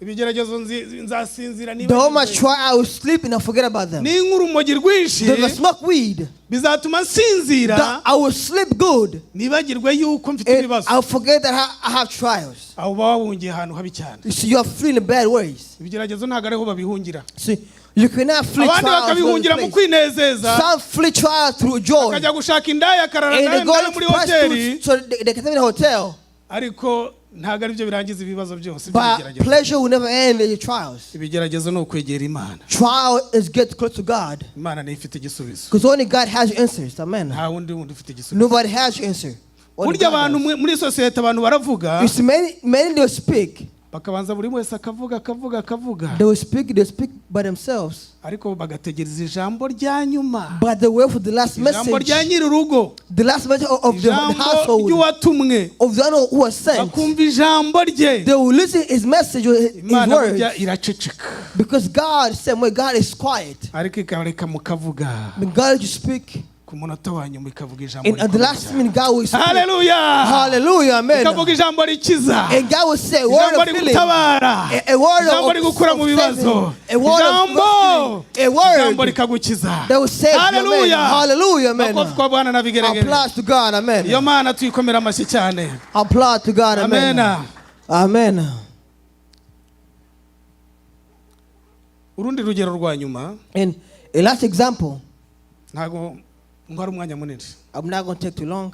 S1: ibigeragezo nzasinzira
S3: the whole much try I will sleep and I forget about them.
S1: ninywa urumogi rwinshi
S3: If I smoke weed,
S1: bizatuma nsinzira
S3: that I will sleep good.
S1: nibagirwe yuko mfite
S3: And
S1: ibibazo
S3: I'll forget that I have trials.
S1: aho baba wahungiye ahantu habi cyane
S3: You see, you are fleeing in bad ways.
S1: ibigeragezo ntabwo ariho babihungira
S3: See, you cannot flee
S1: abandi
S3: trials. from
S1: bakabihungira
S3: this
S1: mu
S3: place.
S1: kwinezeza
S3: Some flee trials through joy.
S1: akajya gushaka indaya akarara
S3: And they
S1: nayo
S3: go
S1: nayo
S3: to
S1: muri hoteli
S3: prostitutes so they can stay in a hotel.
S1: ariko ntabwo aribyo birangiza ibibazo byose
S3: But
S1: by'ibigeragezo
S3: pleasure will never end in your trials.
S1: ibigeragezo ni ukwegera imana
S3: Trial is get close to God.
S1: imana niyo ifite igisubizo
S3: Because only God has your answers. Amen.
S1: nta wundi wundi ufite igisubizo
S3: Nobody has your answer. Only
S1: burya
S3: God
S1: abantu
S3: does.
S1: muri sosiyete abantu baravuga
S3: You see, many they will speak.
S1: bakabanza buri wese akavuga
S3: They will speak by themselves.
S1: ariko bagategereza ijambo rya nyuma
S3: But they wait for the last
S1: ijambo
S3: message.
S1: rya nyir'urugo
S3: The last message of the
S1: ijambo
S3: household.
S1: ry'uwatumwe
S3: Of the one who was sent.
S1: bakumva ijambo rye
S3: They will listen his message or his
S1: imana
S3: words.
S1: burya iraceceka
S3: Because God, same way, God is quiet.
S1: ariko ikareka mukavuga
S3: When God you speak,
S1: ku munota wa nyuma ikavuga ijambo
S3: And at the last minute, God will speak.
S1: haleluya
S3: Hallelujah, amen.
S1: ikavuga ijambo rikiza
S3: And God will say, word
S1: ijambo
S3: of healing,
S1: rigutabara
S3: a word
S1: ijambo
S3: of
S1: rigukura mu bibazo
S3: a word
S1: ijambo
S3: of a word
S1: ijambo rikagukiza
S3: that will save you, amen.
S1: haleluya
S3: Hallelujah, amen.
S1: makofi kwa Bwana nabigeragere
S3: Applause to God, amen.
S1: iyo mana tuyikomera amashyi cyane
S3: Applause to God, amen.
S1: amen
S3: Amen.
S1: urundi rugero rwa nyuma
S3: And a last example,
S1: ntago ntwara umwanya munini
S3: I'm not going to take too long.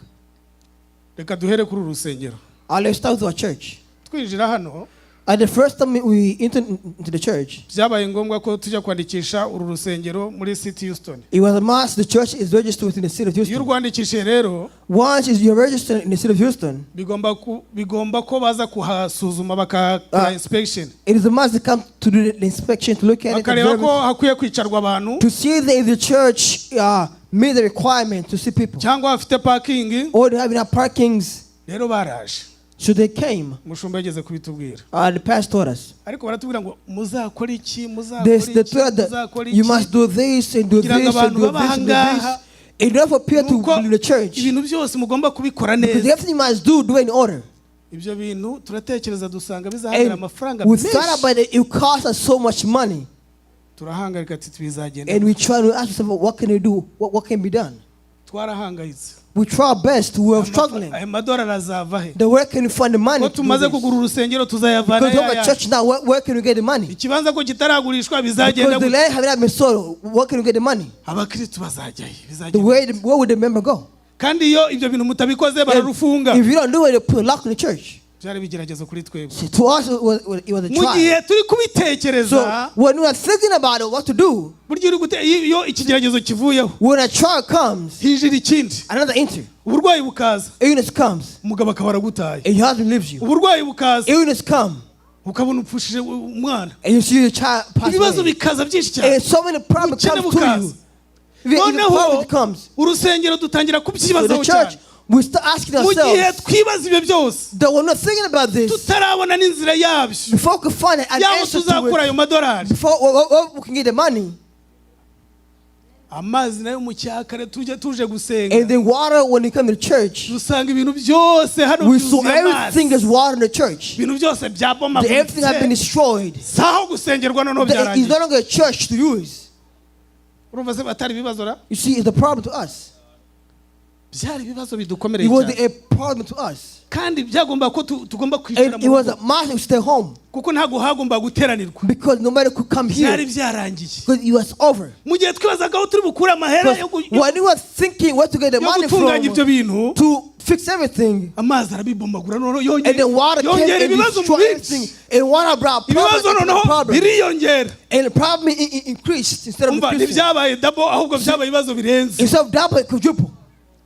S1: reka duhere kuri uru rusengero
S3: Let's start with our church.
S1: twinjira hano
S3: At the first time we entered into the church,
S1: byabaye ngombwa ko tujya kwandikisha uru rusengero muri City Houston
S3: it was a must. The church is registered within the city of
S1: iyo
S3: Houston.
S1: urwandikishije rero
S3: Once you're registered in the city of Houston,
S1: bigomba ko baza kuhasuzuma bakakora inspection
S3: it is a must to come to do the inspection, to look at it,
S1: bakareba
S3: observe
S1: ko
S3: it,
S1: hakwiye kwicarwa abantu
S3: to see that if the church meet the requirement to see people,
S1: cyangwa bafite parking
S3: or they have enough parkings.
S1: rero baraje
S3: So they came.
S1: umushumba yageze kubitubwira
S3: The pastor taught us.
S1: ariko baratubwira ngo muzakora iki
S3: They told that you must do this and do this
S1: kugira ngo
S3: and
S1: abantu
S3: do
S1: baba
S3: this and do
S1: ahangaha
S3: this. In order for people to
S1: nuko
S3: be in the church,
S1: ibintu byose mugomba kubikora
S3: because
S1: neza
S3: everything you must do in order.
S1: ibyo bintu turatekereza dusanga bizahagarara
S3: And
S1: amafaranga
S3: we thought
S1: menshi
S3: about it, it costs us so much money.
S1: turahangarika ati bizagenda
S3: And we try to ask ourselves, what can we do? What can be done?
S1: twarahangayitse
S3: We try our best. We are struggling.
S1: ayo madolari azava he
S3: Then where can we find the money?
S1: ko
S3: To do
S1: tumaze
S3: this?
S1: kugura urusengero tuzayavana
S3: Because we have a
S1: yaya
S3: church now, where can we get the money?
S1: ikibanza ko kitaragurishwa bizagenda
S3: Because the
S1: gute?
S3: land have not been sold, where can we get the money?
S1: abakristo bazajyayo
S3: The
S1: bizagenda
S3: way, where would the member go?
S1: kandi iyo ibyo bintu mutabikoze bararufunga
S3: If you don't do it, they put a lock in the church.
S1: byari bigeragezo kuri twebwe
S3: See, to us, it was a
S1: mu
S3: trial.
S1: gihe turi kubitekereza
S3: So when we are thinking about it, what to do,
S1: buryo uri gute iyo ikigeragezo kivuyeho
S3: when a trial comes,
S1: hijira ikindi
S3: another entry,
S1: uburwayi bukaza
S3: illness comes,
S1: umugabo akaba aragutaye
S3: and your husband leaves you.
S1: uburwayi bukaza
S3: Illness comes,
S1: ukabona upfushije umwana
S3: and you see your child pass
S1: ibibazo
S3: away.
S1: bikaza byinshi cyane
S3: And so many problems
S1: ubukene
S3: come to
S1: bukaza
S3: you. Even
S1: noneho
S3: problem comes.
S1: urusengero dutangira
S3: So the
S1: kubyibazaho
S3: church,
S1: cyane
S3: we start asking
S1: mu gihe
S3: ourselves
S1: twibaza ibyo byose
S3: that we're not thinking about this
S1: tutarabona n'inzira yabyo
S3: before we can find an
S1: yaho
S3: answer to
S1: tuzakura
S3: it,
S1: ayo madolari
S3: before we can get the money.
S1: amazi nayo mu cyakare tuje
S3: And
S1: gusenga
S3: then water, when you come to church,
S1: dusanga ibintu byose hano
S3: we saw
S1: byuzuye
S3: everything
S1: amazi
S3: is water in the church.
S1: ibintu byose
S3: Everything has been
S1: byabomaguritse
S3: destroyed.
S1: saho gusengerwa noneho
S3: It's
S1: byarangiye
S3: no longer a church to use.
S1: urumva se batari ibibazo ra
S3: You see, it's a problem to us.
S1: byari ibibazo
S3: It
S1: bidukomereye
S3: was
S1: cyane
S3: a problem to us.
S1: kandi byagomba ko tugomba kwicara
S3: And
S1: mu
S3: it was
S1: rugo
S3: a must to stay home
S1: kuko ntabwo hagomba guteranirwa
S3: because nobody could come
S1: byari
S3: here
S1: byarangiye
S3: because it was over.
S1: mu gihe twibazaga aho turi bukure amahera yo
S3: Because when you were thinking where to get the money
S1: gutunganya ibyo
S3: from
S1: bintu
S3: to fix everything,
S1: amazi arabibombagura noneho
S3: and then water came
S1: yongera
S3: and
S1: ibibazo mu
S3: destroyed
S1: bindi
S3: everything, and water brought
S1: ibibazo
S3: problems
S1: noneho
S3: into problem,
S1: biriyongera
S3: and the problem increased instead of
S1: umva
S3: decreasing.
S1: ntibyabaye dabo ahubwo byabaye ibibazo birenze
S3: Instead of double, it quadruple.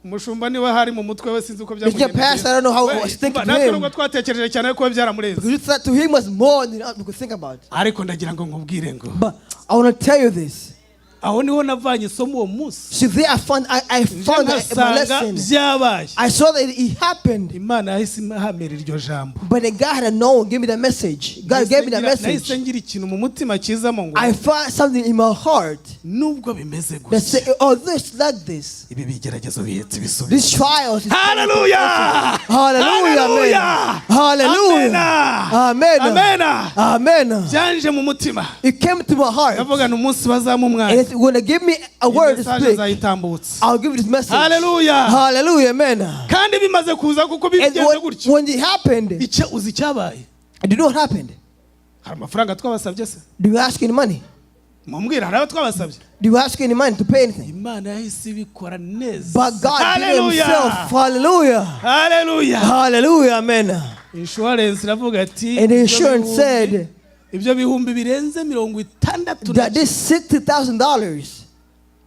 S1: umushumba niwe hari mu mutwe we sinzi uko
S3: It's your pastor. I don't know how it was thinking to
S1: natwe
S3: him.
S1: nubwo twatekereje cyane ariko we byaramurenze
S3: Because you thought to him was more than we could think about.
S1: ariko ndagira ngo nkubwire ngo
S3: But I want to tell you this.
S1: aho niho navanye isomo uwo munsi
S3: See, there I found
S1: nje
S3: that my
S1: nkasanga
S3: lesson.
S1: byabaye
S3: I saw that it happened,
S1: imana yahise ihamera iryo jambo
S3: but then God had known, give me the message. God gave me the
S1: nahise
S3: message.
S1: ngira ikintu mu mutima kizamo ngo
S3: I found something in my heart
S1: nubwo bimeze
S3: that
S1: gutya
S3: said, oh, this like this.
S1: ibi bigeragezo bihetse ibisubizo
S3: These trials. is-
S1: haleluya
S3: Hallelujah. Amen. Hallelujah. Amen.
S1: amena
S3: Amen.
S1: byanje mu mutima
S3: It came to my heart.
S1: ndavuga ni umunsi bazamo
S3: And
S1: umwanya
S3: it's going to give me a word to
S1: mesaje
S3: speak.
S1: zayitambutse
S3: I'll give you this message.
S1: haleluya
S3: Hallelujah. Amen.
S1: kandi bimaze kuza kuko
S3: And
S1: bigenze gutyo
S3: when it happened,
S1: uzi icyabaye
S3: do you know what happened?
S1: hari amafaranga twabasabye se
S3: Do you ask any money?
S1: mumbwira hari abo twabasabye
S3: Do you ask any money to pay anything?
S1: imana yahise ibikora neza
S3: But God did it
S1: haleluya
S3: himself. Hallelujah.
S1: haleluya
S3: Hallelujah. Amen.
S1: insurance iravuga ati
S3: And the
S1: ibyo
S3: insurance
S1: bihumbi-
S3: said
S1: ibyo bihumbi birenze 60,000
S3: that this $60,000,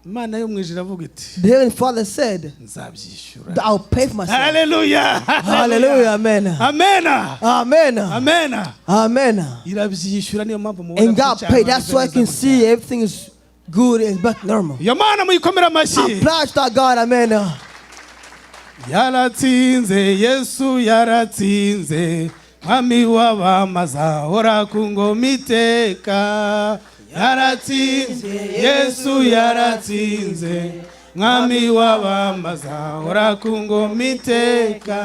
S1: imana yo mu ijuru iravuga iti
S3: the Heavenly Father said
S1: nzabyishyura
S3: that I'll pay for myself.
S1: haleluya
S3: Hallelujah. Amen.
S1: amena
S3: Amen.
S1: amena
S3: Amen.
S1: irabyishyura niyo mpamvu mubona
S3: And God
S1: byinshi
S3: paid.
S1: abantu
S3: That's why I can
S1: bimeze gutya.
S3: see everything is good and back normal.
S1: iyo mana muyikomera amashyi
S3: Applaud to our God. Amen.
S1: yaratsinze yesu yaratsinze mwami w'abamaze ahora ku ngoma iteka yaratsinze yesu yaratsinze mwami w'abamaza ora ku ngoma iteka.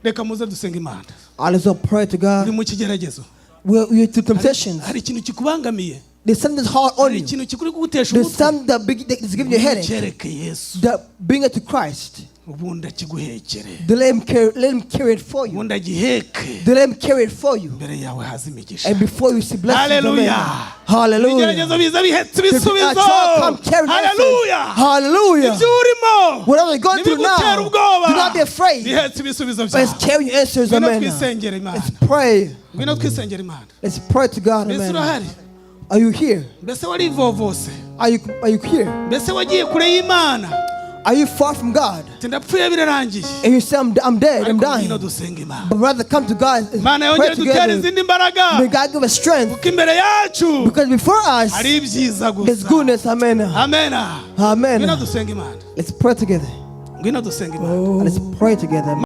S1: Reka muze dusenga Imana.
S3: Let's all pray to
S1: Uri
S3: God.
S1: mu kigeragezo,
S3: We're to temptations.
S1: hari ikintu kikubangamiye,
S3: There's something that's hard on
S1: hari
S3: you.
S1: ikintu kikuri kugutesha
S3: There's
S1: umutwe,
S3: something that is giving you a headache.
S1: cyereke Yesu,
S3: That bring it to Christ.
S1: ubundi akiguhekere,
S3: Then let him carry it for you.
S1: ubundi agiheke,
S3: Then let him carry it for you.
S1: mbere yawe haza imigisha.
S3: And before you see blessings,
S1: Hallelujah.
S3: amen. Hallelujah.
S1: Ibigeragezo biza bihetse
S3: The
S1: ibisubizo.
S3: trial come carrying answers.
S1: Hallelujah.
S3: Hallelujah.
S1: Ibyo urimo
S3: Whatever you're going through
S1: nibigutera
S3: now,
S1: ubwoba,
S3: do not be afraid.
S1: bihetse ibisubizo
S3: But it's
S1: byawe.
S3: carrying answers,
S1: Ngwino
S3: amen.
S1: twisengere Imana,
S3: Let's pray.
S1: ngwino twisengere Imana.
S3: Let's pray to God,
S1: Mbese
S3: amen.
S1: urahari?
S3: Are you here?
S1: Mbese warivovose?
S3: Are you here?
S1: Mbese wagiye kure y'Imana?
S3: Are you far from God?
S1: Ati ndapfuye birarangiye.
S3: And you say, I'm dead, I'm
S1: Ariko ngwino
S3: dying.
S1: dusenga Imana.
S3: But rather come to God and
S1: Imana
S3: pray
S1: yongere dutere
S3: together.
S1: izindi mbaraga,
S3: May God give us strength.
S1: kuko imbere yacu
S3: Because before us,
S1: hari ibyiza
S3: there's
S1: gusa.
S3: goodness, amen.
S1: Amena.
S3: Amen.
S1: Ngwino dusenga Imana.
S3: Let's pray together.
S1: Ngwino dusenga Imana.
S3: Let's pray together.